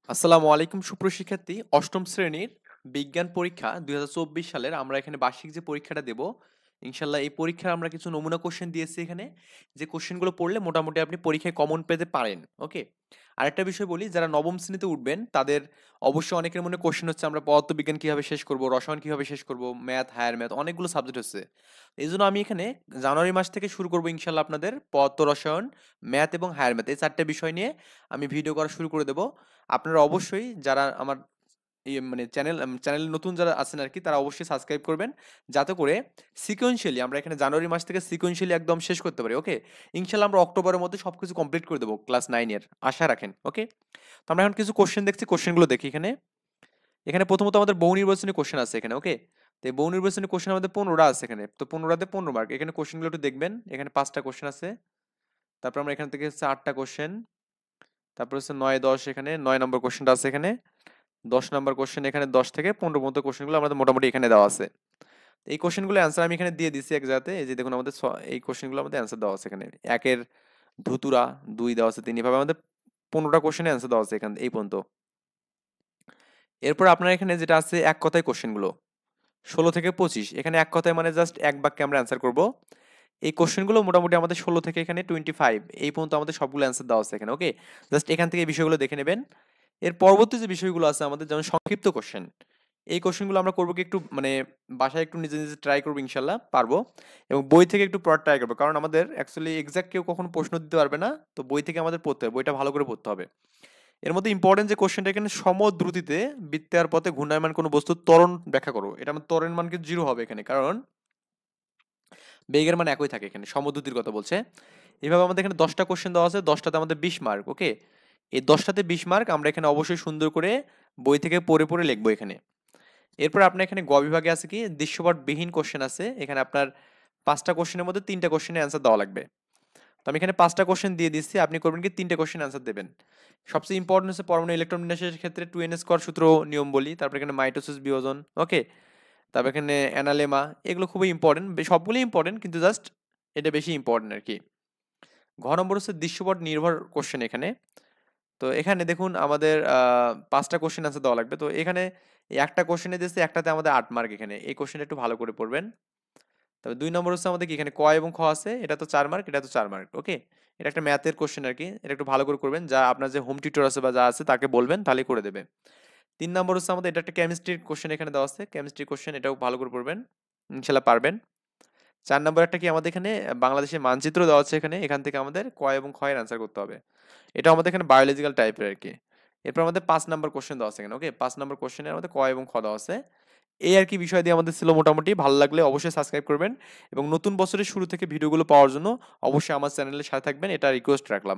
আসসালামু আলাইকুম সুপ্রশিক্ষার্থী অষ্টম শ্রেণীর বিজ্ঞান পরীক্ষা 2024 সালের আমরা এখানে বার্ষিক যে পরীক্ষাটা দেব ইনশাল্লাহ এই পরীক্ষার আমরা কিছু নমুনা কোশ্চেন দিয়েছি এখানে যে কোশ্চেনগুলো পড়লে মোটামুটি আপনি পরীক্ষায় কমন পেতে পারেন ওকে আরেকটা বিষয় বলি যারা নবম শ্রেণীতে উঠবেন তাদের অবশ্যই অনেকের মনে কোশ্চেন হচ্ছে আমরা পদার্থবিজ্ঞান কিভাবে শেষ করব রসায়ন কিভাবে শেষ করব ম্যাথ হায়ার ম্যাথ অনেকগুলো সাবজেক্ট হচ্ছে এই জন্য আমি এখানে জানুয়ারি মাস থেকে শুরু করবো ইনশাল্লাহ আপনাদের পদার্থ রসায়ন ম্যাথ এবং হায়ার ম্যাথ এই চারটে বিষয় নিয়ে আমি ভিডিও করা শুরু করে দেবো আপনারা অবশ্যই যারা আমার মানে চ্যানেল নতুন যারা আছেন আর কি তারা অবশ্যই সাবস্ক্রাইব করবেন যাতে করে সিকোয়েন্সিয়ালি আমরা এখানে জানুয়ারি মাস থেকে সিকোয়েন্সিয়ালি একদম শেষ করতে পারি ওকে ইনশাল্লাহ আমরা অক্টোবরের মধ্যে সবকিছু কমপ্লিট করে দেবো ক্লাস 9 এর আশা রাখেন ওকে তো আমরা এখন কিছু কোশ্চেন দেখছি কোশ্চেনগুলো দেখি এখানে এখানে প্রথমত আমাদের বহু নির্বাচনী কোশ্চেন আছে এখানে ওকে তো এই বহু নির্বাচনী কোশ্চেন আমাদের 15টা আছে এখানে তো 15টাতে 15 মার্ক এখানে কোশ্চেনগুলো একটু দেখবেন এখানে 5টা কোশ্চেন আছে তারপর আমরা এখান থেকে হচ্ছে 8টা কোশ্চেন তারপর হচ্ছে 9 10 এখানে 9 নম্বর কোশ্চেনটা আছে এখানে 10 নম্বর কোশ্চেন এখানে 10 থেকে 15 পর্যন্ত কোশ্চেনগুলো আমাদের মোটামুটি এখানে দেওয়া আছে এই কোশ্চেনগুলো অ্যান্সার আমি এখানে দিয়ে দিচ্ছি এক জায়গাতে এই যে দেখুন আমাদের এই কোশ্চেনগুলো আমাদের অ্যান্সার দেওয়া আছে এখানে একের ধুতুরা 2 দেওয়া আছে 3 এভাবে আমাদের 15টা কোশ্চেনের অ্যান্সার দেওয়া আছে এখানে এই পর্যন্ত এরপর আপনার এখানে যেটা আছে এক কথায় কোশ্চেনগুলো 16 থেকে 25 এখানে এক কথায় মানে জাস্ট এক বাক্যে আমরা অ্যান্সার করব এই কোশ্চেনগুলো মোটামুটি আমাদের 16 থেকে এখানে 25 এই পর্যন্ত আমাদের সবগুলো অ্যান্সার দেওয়া আছে এখানে ওকে জাস্ট এখান থেকে এই বিষয়গুলো দেখে নেবেন এর পরবর্তী যে বিষয়গুলো আছে আমাদের যেমন সংক্ষিপ্ত কোশ্চেন এই কোশ্চেনগুলো আমরা করবো কি একটু মানে বাসায় একটু নিজে নিজে ট্রাই করবো ইনশাল্লাহ পারবো এবং বই থেকে একটু পড়ার ট্রাই করবো কারণ আমাদের অ্যাকচুয়ালি এক্সাক্ট কেউ কখনো প্রশ্ন দিতে পারবে না তো বই থেকে আমাদের পড়তে হবে বইটা ভালো করে পড়তে হবে এর মধ্যে ইম্পর্টেন্ট যে কোশ্চেনটা এখানে সমদ্রুতিতে বৃত্তাকার পথে ঘূর্ণায়মান কোনো বস্তুর ত্বরণ ব্যাখ্যা করো এটা আমার ত্বরণ মান কিন্তু 0 হবে এখানে কারণ বেগের মান একই থাকে এখানে সমদ্রুতির কথা বলছে এভাবে আমাদের এখানে 10টা কোশ্চেন দেওয়া আছে 10টাতে আমাদের 20 মার্ক ওকে এই 10টাতে 20 মার্ক আমরা এখানে অবশ্যই সুন্দর করে বই থেকে পড়ে পড়ে লিখবো এখানে এরপর আপনার এখানে গ বিভাগে আছে কি দৃশ্যপটবিহীন কোশ্চেন আছে এখানে আপনার 5টা কোশ্চেনের মধ্যে 3টা কোশ্চেনের অ্যান্সার দেওয়া লাগবে তো আমি এখানে 5টা কোশ্চেন দিয়ে দিচ্ছি আপনি করবেন কি 3টে কোশ্চেন অ্যান্সার দেবেন সবচেয়ে ইম্পর্টেন্ট হচ্ছে পরমাণু ইলেকট্রন বিন্যাসের ক্ষেত্রে 2n স্কয়ার সূত্র নিয়ম বলি তারপর এখানে মাইটোসিস বিয়োজন ওকে তারপর এখানে অ্যানালেমা এগুলো খুবই ইম্পর্টেন্ট সবগুলোই ইম্পর্টেন্ট কিন্তু জাস্ট এটা বেশি ইম্পর্টেন্ট আর কি ঘ নম্বর হচ্ছে দৃশ্যপট নির্ভর কোশ্চেন এখানে তো এখানে দেখুন আমাদের 5টা কোশ্চেন আনসার দেওয়া লাগবে তো এখানে এই একটা কোশ্চেনে দিয়েছে একটাতে আমাদের 8 মার্ক এখানে এই কোশ্চেনটা একটু ভালো করে পড়বেন তবে 2 নম্বর হচ্ছে আমাদের কি এখানে ক এবং খ আছে এটা তো 4 মার্ক এটা তো 4 মার্ক ওকে এটা একটা ম্যাথের কোশ্চেন আর কি এটা একটু ভালো করে করবেন যা আপনার যে হোম টিউটর আছে বা যা আছে তাকে বলবেন তাহলেই করে দেবে 3 নম্বর হচ্ছে আমাদের এটা একটা কেমিস্ট্রির কোশ্চেন এখানে দেওয়া আছে কেমিস্ট্রি কোশ্চেন এটাও ভালো করে পড়বেন ইনশাল্লাহ পারবেন 4 নম্বর একটা কি আমাদের এখানে বাংলাদেশের মানচিত্র দেওয়া আছে এখানে এখান থেকে আমাদের ক এবং খ এর অ্যান্সার করতে হবে এটা আমাদের এখানে বায়োলজিক্যাল টাইপের আর কি এরপর আমাদের 5 নম্বর কোশ্চেন দেওয়া আছে এখানে ওকে 5 নম্বর কোশ্চেনের আমাদের ক এবং খ দেওয়া আছে এই আর কি বিষয় দিয়ে আমাদের ছিল মোটামুটি ভালো লাগলে অবশ্যই সাবস্ক্রাইব করবেন এবং নতুন বছরের শুরু থেকে ভিডিওগুলো পাওয়ার জন্য অবশ্যই আমার চ্যানেলের সাথে থাকবেন এটা রিকোয়েস্ট রাখলাম